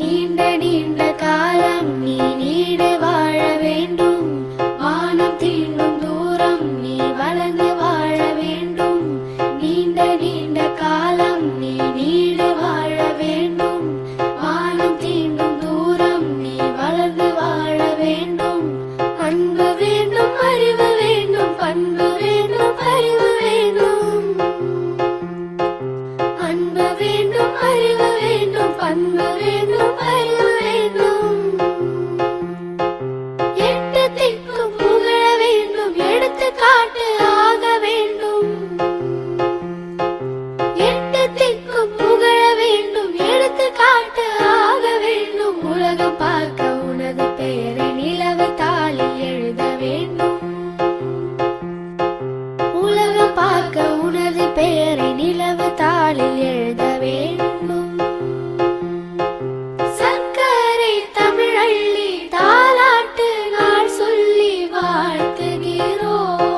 நீண்ட நீண்ட காலம் நீ நீடு வாழ வேண்டும். வானம் தீண்டும் தூரம் நீ வளர்ந்து வாழ வேண்டும். நீண்ட நீண்ட காலம் நீ நீடு வாழ வேண்டும். வானம் தீண்டும் தூரம் நீ வளர்ந்து வாழ வேண்டும். அன்பு வேண்டும், அறிவு வேண்டும், பண்பு வேண்டும், அறிவு வேண்டும். அன்பு வேண்டும், அறிவு வேண்டும், பண்பு வேண்டும், அறிவு வேண்டும். எட்டு திக்கும் புகழ வேண்டும், எடுத்துக்காட்டு ஆக வேண்டும். எட்டு திக்கும் புகழ வேண்டும், எடுத்துக்காட்டு ஆக வேண்டும். உலகம் பார்க்க உனது பெயரை நிலவு தாளில் எழுத வேண்டும். உலகம் பார்க்க உனது பெயரை நிலவு தாளில் எழுத வேண்டும். சர்க்கரை தமிழள்ளி தாலாட்டு நாள் சொல்லி வாழ்த்துகிறோம்.